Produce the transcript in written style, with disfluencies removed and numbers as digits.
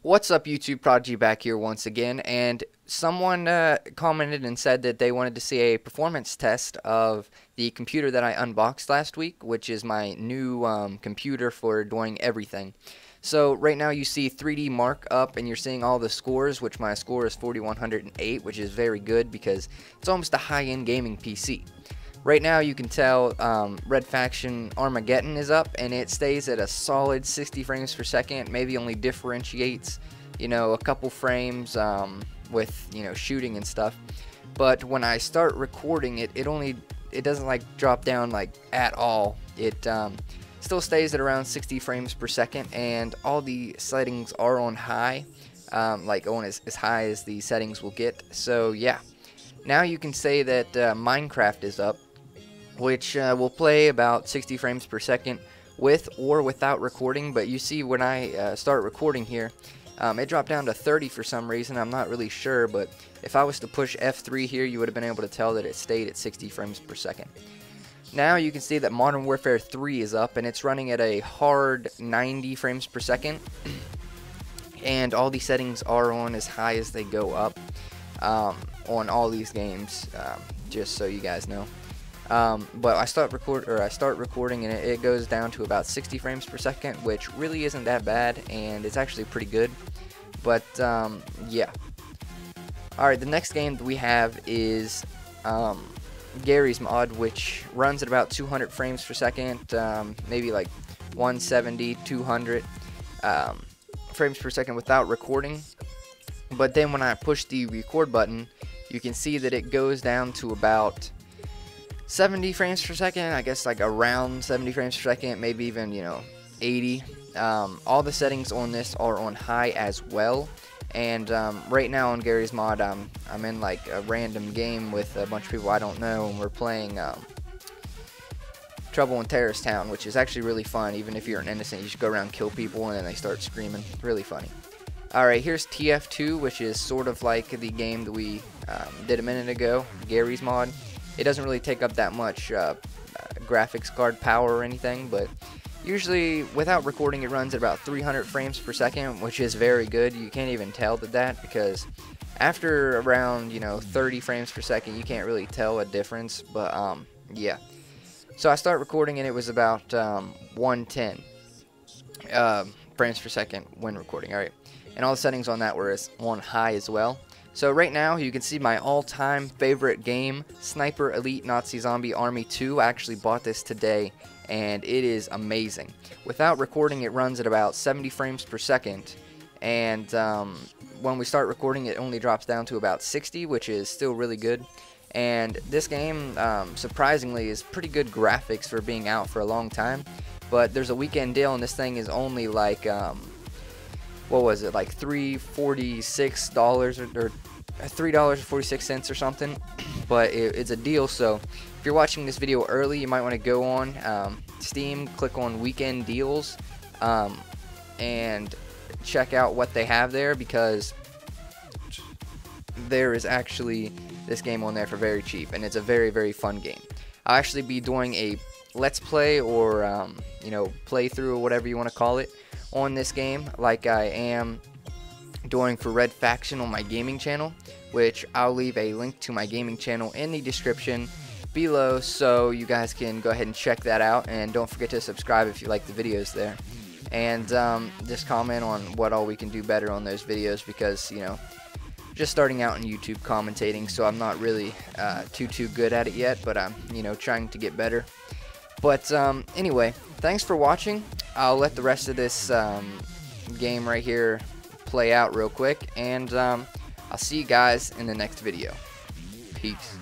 What's up, YouTube? Prodigy back here once again, and someone commented and said that they wanted to see a performance test of the computer that I unboxed last week, which is my new computer for doing everything. So right now you see 3D Mark up, and you're seeing all the scores, which my score is 4108, which is very good because it's almost a high-end gaming PC. Right now you can tell Red Faction Armageddon is up, and it stays at a solid 60 frames per second, maybe only differentiates, a couple frames with, shooting and stuff. But when I start recording it, it doesn't like drop down like at all. It still stays at around 60 frames per second, and all the settings are on high, like on as high as the settings will get. So yeah, now you can say that Minecraft is up, which will play about 60 frames per second with or without recording. But you see when I start recording here, it dropped down to 30 for some reason. I'm not really sure, but if I was to push F3 here, you would have been able to tell that it stayed at 60 frames per second. Now you can see that Modern Warfare 3 is up, and it's running at a hard 90 frames per second, and all these settings are on as high as they go up on all these games, just so you guys know. But I start recording and it goes down to about 60 frames per second, which really isn't that bad, and it's actually pretty good. But yeah. Alright, the next game that we have is Garry's mod, which runs at about 200 frames per second, maybe like 170, 200 frames per second without recording. But then when I push the record button, you can see that it goes down to about 70 frames per second, I guess like around 70 frames per second, maybe even, 80. All the settings on this are on high as well. And right now on Garry's mod, I'm in like a random game with a bunch of people I don't know, and we're playing Trouble in Terrorist Town, which is actually really fun. Even if you're an innocent, you just go around and kill people, and then they start screaming. Really funny. Alright, here's TF2, which is sort of like the game that we did a minute ago, Garry's mod. It doesn't really take up that much graphics card power or anything, but usually without recording it runs at about 300 frames per second, which is very good. You can't even tell that because after around 30 frames per second you can't really tell a difference. But yeah, so I start recording and it was about 110 frames per second when recording. Alright, and all the settings on that were on high as well. So right now you can see my all-time favorite game, Sniper Elite Nazi Zombie Army 2. I actually bought this today, and it is amazing. Without recording, it runs at about 70 frames per second, and when we start recording, it only drops down to about 60, which is still really good. And this game, surprisingly, is pretty good graphics for being out for a long time. But there's a weekend deal, and this thing is only like what was it, like $3.46 or $3.46 or something. But it's a deal, so if you're watching this video early, you might want to go on Steam, click on weekend deals, and check out what they have there, because there is actually this game on there for very cheap, and it's a very, very fun game. I'll actually be doing a let's play or playthrough or whatever you want to call it on this game, like I am doing for Red Faction on my gaming channel, which I'll leave a link to my gaming channel in the description below, so you guys can go ahead and check that out. And don't forget to subscribe if you like the videos there, and just comment on what all we can do better on those videos, because just starting out in YouTube commentating, so I'm not really too good at it yet, but I'm trying to get better. But anyway, thanks for watching. I'll let the rest of this game right here play out real quick, and I'll see you guys in the next video. Peace.